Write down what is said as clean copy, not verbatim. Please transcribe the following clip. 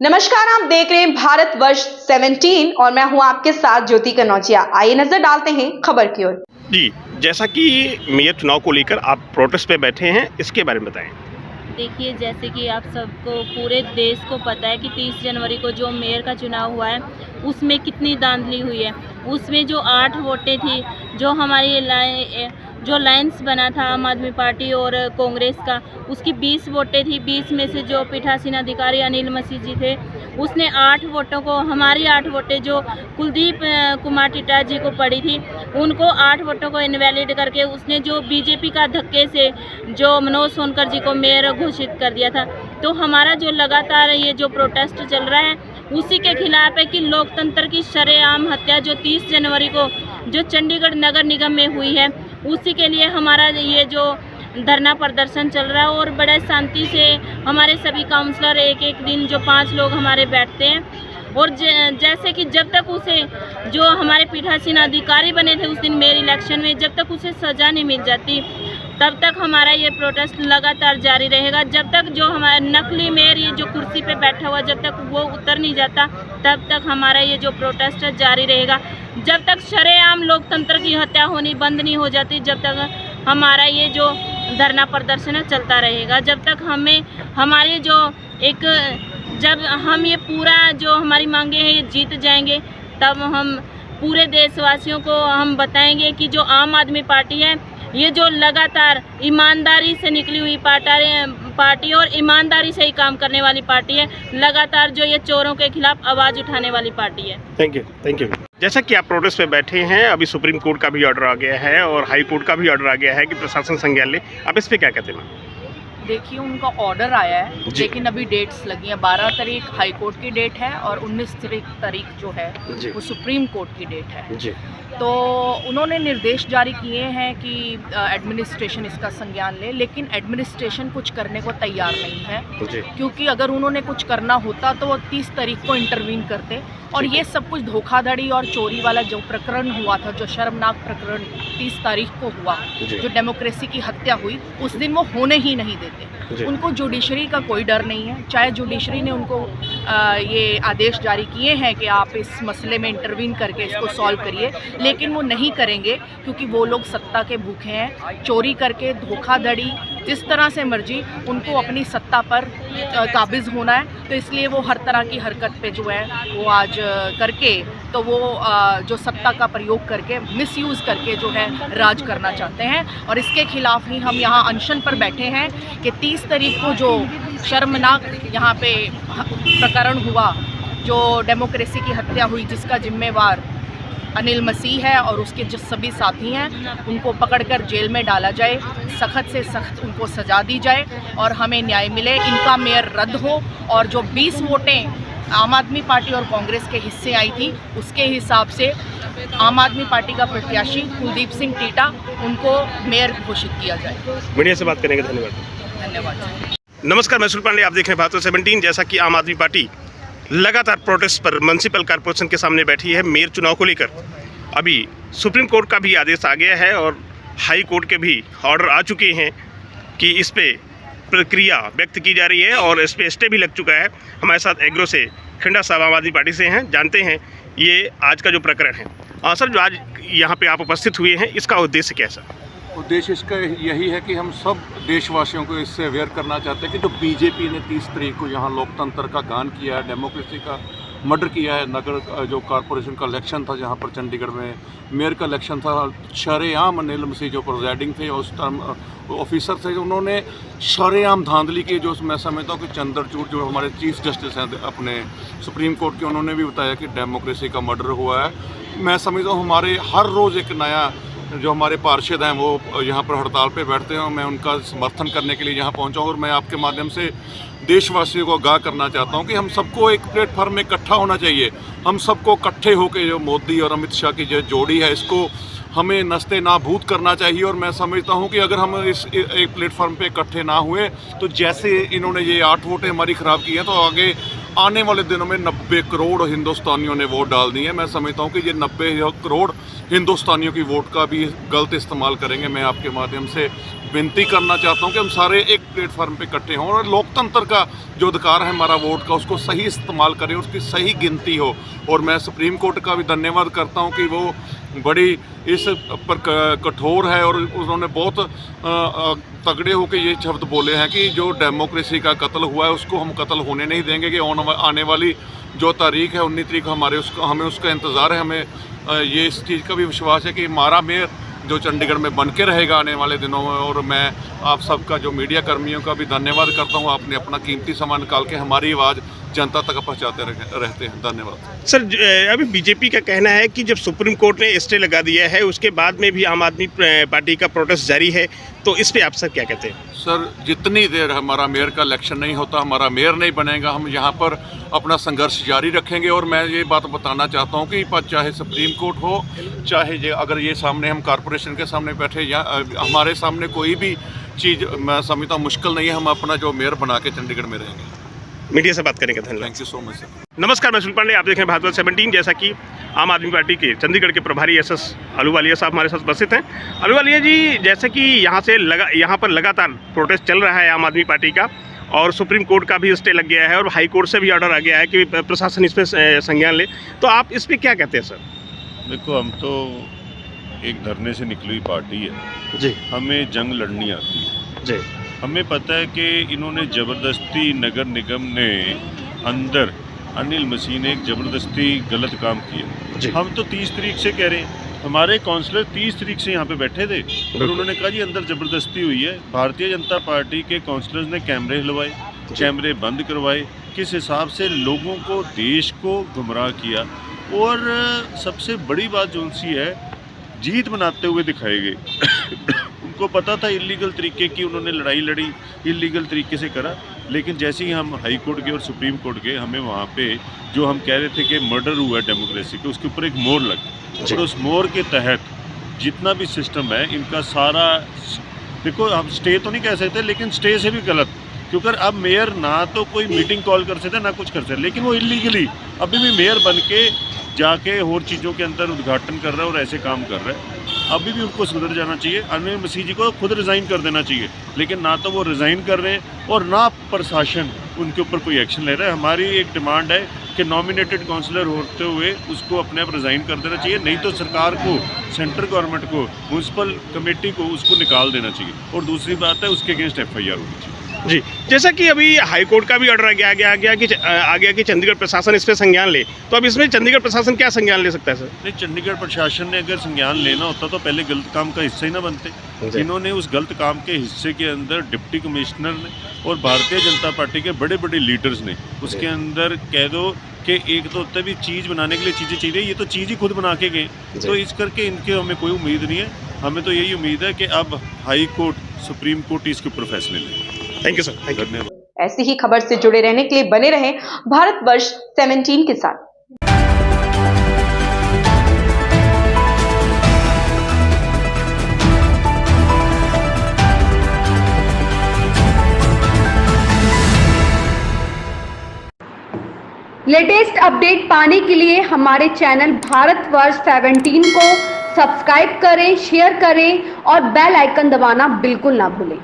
नमस्कार, आप देख रहे हैं भारत वर्ष 17 और मैं हूं आपके साथ ज्योति कनौजिया। आइए नजर डालते हैं खबर की ओर। जी, जैसा कि मेयर चुनाव को लेकर आप प्रोटेस्ट पे बैठे हैं, इसके बारे में बताएं। देखिए, जैसे कि आप सबको पूरे देश को पता है कि 30 जनवरी को जो मेयर का चुनाव हुआ है उसमें कितनी धांधली हुई है। उसमें जो 8 वोटें थी, जो हमारी जो लाइन्स बना था आम आदमी पार्टी और कांग्रेस का, उसकी 20 वोटें थी। 20 में से जो पीठासीन अधिकारी अनिल मसीह जी थे, उसने 8 वोटों को, हमारी 8 वोटें जो कुलदीप कुमार टिटैत जी को पड़ी थी, उनको 8 वोटों को इनवैलिड करके उसने जो बीजेपी का धक्के से जो मनोज सोनकर जी को मेयर घोषित कर दिया था। तो हमारा जो लगातार ये जो प्रोटेस्ट चल रहा है उसी के खिलाफ है कि लोकतंत्र की शरेआम हत्या जो 30 जनवरी को जो चंडीगढ़ नगर निगम में हुई है, उसी के लिए हमारा ये जो धरना प्रदर्शन चल रहा है। और बड़े शांति से हमारे सभी काउंसलर एक एक दिन जो 5 लोग हमारे बैठते हैं। और जैसे कि जब तक उसे जो हमारे पीठासीन अधिकारी बने थे उस दिन मेयर इलेक्शन में, जब तक उसे सज़ा नहीं मिल जाती तब तक हमारा ये प्रोटेस्ट लगातार जारी रहेगा। जब तक जो हमारा नकली मेयर ये जो कुर्सी पे बैठा हुआ, जब तक वो उतर नहीं जाता तब तक हमारा ये जो प्रोटेस्ट जारी रहेगा। जब तक शरेआम लोकतंत्र की हत्या होनी बंद नहीं हो जाती, जब तक हमारा ये जो धरना प्रदर्शन है चलता रहेगा। जब तक हमें हमारी जो जब हम ये पूरा जो हमारी मांगे हैं ये जीत जाएंगे, तब हम पूरे देशवासियों को हम बताएंगे कि जो आम आदमी पार्टी है ये जो लगातार ईमानदारी से निकली हुई पार्टी और ईमानदारी से ही काम करने वाली पार्टी है, लगातार जो ये चोरों के खिलाफ आवाज़ उठाने वाली पार्टी है। Thank you. जैसा कि आप प्रोटेस्ट पे बैठे हैं, अभी सुप्रीम कोर्ट का भी ऑर्डर आ गया है और हाई कोर्ट का भी ऑर्डर आ गया है कि प्रशासन संज्ञान ले। आप इस पे क्या कहते हैं? देखिए, उनका ऑर्डर आया है लेकिन अभी डेट्स लगी हैं। 12 तारीख हाई कोर्ट की डेट है और 19 तारीख जो है वो सुप्रीम कोर्ट की डेट है जी। तो उन्होंने निर्देश जारी किए हैं कि एडमिनिस्ट्रेशन इसका संज्ञान ले, लेकिन एडमिनिस्ट्रेशन कुछ करने को तैयार नहीं है जी। क्योंकि अगर उन्होंने कुछ करना होता तो वो 30 तारीख को इंटरवीन करते। और ये सब कुछ धोखाधड़ी और चोरी वाला जो प्रकरण हुआ था, जो शर्मनाक प्रकरण 30 तारीख को हुआ, जो डेमोक्रेसी की हत्या हुई, उस दिन वो होने ही नहीं देते। उनको जुडिशरी का कोई डर नहीं है। चाहे जुडिशरी ने उनको ये आदेश जारी किए हैं कि आप इस मसले में इंटरवीन करके इसको सॉल्व करिए, लेकिन वो नहीं करेंगे क्योंकि वो लोग सत्ता के भूखे हैं। चोरी करके, धोखाधड़ी, जिस तरह से मर्जी उनको अपनी सत्ता पर काबिज होना है। तो इसलिए वो हर तरह की हरकत पे जो है वो आज करके, तो वो जो सत्ता का प्रयोग करके, मिसयूज़ करके जो है राज करना चाहते हैं। और इसके खिलाफ ही हम यहाँ अनशन पर बैठे हैं कि 30 तारीख को जो शर्मनाक यहाँ पे प्रकरण हुआ, जो डेमोक्रेसी की हत्या हुई, जिसका जिम्मेवार अनिल मसीह है और उसके जो सभी साथी हैं, उनको पकड़कर जेल में डाला जाए, सख्त से सख्त उनको सज़ा दी जाए और हमें न्याय मिले। इनका मेयर रद्द हो और जो 20 वोटें आम आदमी पार्टी और कांग्रेस के हिस्से आई थी, उसके हिसाब से आम आदमी पार्टी का प्रत्याशी कुलदीप सिंह टीटा, उनको मेयर घोषित किया जाए। मीडिया से बात करने के धन्यवाद। नमस्कार, मैं सुनील पांडे, आप देख रहे हैं भारत 17। जैसा कि आम आदमी पार्टी लगातार प्रोटेस्ट पर म्युनिसिपल कॉर्पोरेशन के सामने बैठी है मेयर चुनाव को लेकर। अभी सुप्रीम कोर्ट का भी आदेश आ गया है और हाई कोर्ट के भी ऑर्डर आ चुके हैं कि इस पे प्रक्रिया व्यक्त की जा रही है और इस पे स्टे भी लग चुका है। हमारे साथ एग्रो से खिंडा साहब आम आदमी पार्टी से हैं, जानते हैं ये आज का जो प्रकरण है। सर, जो आज यहाँ पे आप उपस्थित हुए हैं, इसका उद्देश्य क्या है सर? उद्देश्य इसका यही है कि हम सब देशवासियों को इससे अवेयर करना चाहते हैं कि जो बीजेपी ने 30 तारीख को यहाँ लोकतंत्र का गान किया है, डेमोक्रेसी का मर्डर किया है। नगर जो कॉरपोरेशन का इलेक्शन था, जहाँ पर चंडीगढ़ में मेयर का इलेक्शन था, शरेआम अनिल मसीह जो प्रेसिडिंग थे, उस टाइम ऑफिसर थे, उन्होंने शरेआम धांधली की। जो मैं समझता हूँ कि चंद्रचूड़ जो हमारे चीफ जस्टिस हैं अपने सुप्रीम कोर्ट के, उन्होंने भी बताया कि डेमोक्रेसी का मर्डर हुआ है। मैं समझता हूँ हमारे हर रोज़ एक नया जो हमारे पार्षद हैं वो यहाँ पर हड़ताल पे बैठते हैं। मैं उनका समर्थन करने के लिए यहाँ पहुँचा हूँ और मैं आपके माध्यम से देशवासियों को आगाह करना चाहता हूँ कि हम सबको एक प्लेटफॉर्म में इकट्ठा होना चाहिए। हम सबको इकट्ठे होकर जो मोदी और अमित शाह की जो जोड़ी है, इसको हमें नस्ते नाबूद करना चाहिए। और मैं समझता हूँ कि अगर हम इस एक प्लेटफॉर्म पे इकट्ठे ना हुए तो जैसे इन्होंने ये 8 वोटें हमारी ख़राब की हैं, तो आगे आने वाले दिनों में 90 करोड़ हिंदुस्तानियों ने वोट डाल दी है। मैं समझता हूँ कि ये 90 करोड़ हिंदुस्तानियों की वोट का भी गलत इस्तेमाल करेंगे। मैं आपके माध्यम से विनती करना चाहता हूँ कि हम सारे एक प्लेटफार्म पे इकट्ठे हों और लोकतंत्र का जो अधिकार है हमारा वोट का, उसको सही इस्तेमाल करें, उसकी सही गिनती हो। और मैं सुप्रीम कोर्ट का भी धन्यवाद करता हूँ कि वो बड़ी इस पर कठोर है और उन्होंने बहुत तगड़े होकर ये शब्द बोले हैं कि जो डेमोक्रेसी का कत्ल हुआ है उसको हम कत्ल होने नहीं देंगे, कि आने वाली जो तारीख है 19 तारीख हमें उसका इंतज़ार है। हमें ये इस चीज़ का भी विश्वास है कि हमारा मेयर जो चंडीगढ़ में बन के रहेगा आने वाले दिनों में। और मैं आप सबका जो मीडिया कर्मियों का भी धन्यवाद करता हूँ, आपने अपना कीमती समय निकाल के हमारी आवाज़ जनता तक पहुँचाते रहते हैं। धन्यवाद सर। अभी बीजेपी का कहना है कि जब सुप्रीम कोर्ट ने स्टे लगा दिया है उसके बाद में भी आम आदमी पार्टी का प्रोटेस्ट जारी है, तो इस पे आप सर क्या कहते हैं? सर, जितनी देर हमारा मेयर का इलेक्शन नहीं होता, हमारा मेयर नहीं बनेगा, हम यहाँ पर अपना संघर्ष जारी रखेंगे। और मैं ये बात बताना चाहता हूँ कि चाहे सुप्रीम कोर्ट हो, चाहे अगर ये सामने हम कॉरपोरेशन के सामने बैठे या हमारे सामने कोई भी चीज़, मैं समझता हूँ मुश्किल नहीं है, हम अपना जो मेयर बना के चंडीगढ़ में रहेंगे। मीडिया से बात करेंगे, धन्यवाद। Thank you so much sir. नमस्कार, मैं सुनील पांडे, आप देख रहे हैं भारत वर्ष 17। जैसा कि आम आदमी पार्टी के चंडीगढ़ के प्रभारी एसएस अहलूवालिया साहब हमारे साथ उपस्थित हैं। अहलूवालिया जी, जैसे कि यहाँ पर लगातार प्रोटेस्ट चल रहा है आम आदमी पार्टी का, और सुप्रीम कोर्ट का भी स्टे लग गया है और हाई कोर्ट से भी ऑर्डर आ गया है कि प्रशासन इस पर संज्ञान ले, तो आप इस पर क्या कहते हैं सर? देखो, हम तो एक धरने से निकली हुई पार्टी है जी, हमें जंग लड़नी आती है जी। हमें पता है कि इन्होंने ज़बरदस्ती, नगर निगम ने अंदर अनिल मसीह ने एक ज़बरदस्ती गलत काम किया। हम तो 30 तारीख से कह रहे हैं, हमारे काउंसलर 30 तारीख से यहाँ पे बैठे थे और उन्होंने कहा जी अंदर ज़बरदस्ती हुई है। भारतीय जनता पार्टी के काउंसलर्स ने कैमरे हिलवाए, कैमरे बंद करवाए, किस हिसाब से लोगों को, देश को गुमराह किया। और सबसे बड़ी बात जो सी है, जीत मनाते हुए दिखाए गए। उनको पता था इलीगल तरीके की उन्होंने लड़ाई लड़ी, इलीगल तरीके से करा, लेकिन जैसे ही हम हाई कोर्ट गए और सुप्रीम कोर्ट गए, हमें वहाँ पे जो हम कह रहे थे कि मर्डर हुआ है डेमोक्रेसी के, उसके ऊपर एक मोहर लग, और उस मोहर के तहत जितना भी सिस्टम है इनका सारा, देखो हम स्टे तो नहीं कह सकते, लेकिन स्टे से भी गलत, क्योंकि अब मेयर ना तो कोई मीटिंग कॉल कर सकते ना कुछ कर सकते, लेकिन वो इलीगली अभी भी मेयर बन के जाके और चीज़ों के अंदर उद्घाटन कर रहा है और ऐसे काम कर रहा है। अभी भी उनको सुधर जाना चाहिए। अनिल मसीह जी को खुद रिज़ाइन कर देना चाहिए, लेकिन ना तो वो रिज़ाइन कर रहे हैं और ना प्रशासन उनके ऊपर कोई एक्शन ले रहा है। हमारी एक डिमांड है कि नॉमिनेटेड काउंसलर होते हुए उसको अपने आप रिज़ाइन कर देना चाहिए, नहीं तो सरकार को, सेंट्रल गवर्नमेंट को, म्यूनसिपल कमेटी को उसको निकाल देना चाहिए। और दूसरी बात है, उसके अगेंस्ट FIR होनी चाहिए। जी, जैसा कि अभी हाई कोर्ट का भी ऑर्डर आ गया कि चंडीगढ़ प्रशासन इस पर संज्ञान ले, तो अब इसमें चंडीगढ़ प्रशासन क्या संज्ञान ले सकता है सर? नहीं, चंडीगढ़ प्रशासन ने अगर संज्ञान लेना होता तो पहले गलत काम का हिस्सा ही ना बनते। इन्होंने उस गलत काम के हिस्से के अंदर डिप्टी कमिश्नर ने और भारतीय जनता पार्टी के बड़े बड़े लीडर्स ने उसके अंदर कह दो कि एक तो होता है भी चीज़ बनाने के लिए चीज़ें चाहिए, ये तो चीज़ ही खुद बना के गए। तो इस करके इनके हमें कोई उम्मीद नहीं है। हमें तो यही उम्मीद है कि अब हाई कोर्ट, सुप्रीम कोर्ट इसके ऊपर फैसले लें। थैंक यू सर, धन्यवाद। ऐसी ही खबर से जुड़े रहने के लिए बने रहें भारत वर्ष 17 के साथ। लेटेस्ट अपडेट पाने के लिए हमारे चैनल भारत वर्ष 17 को सब्सक्राइब करें, शेयर करें और बेल आइकन दबाना बिल्कुल ना भूलें।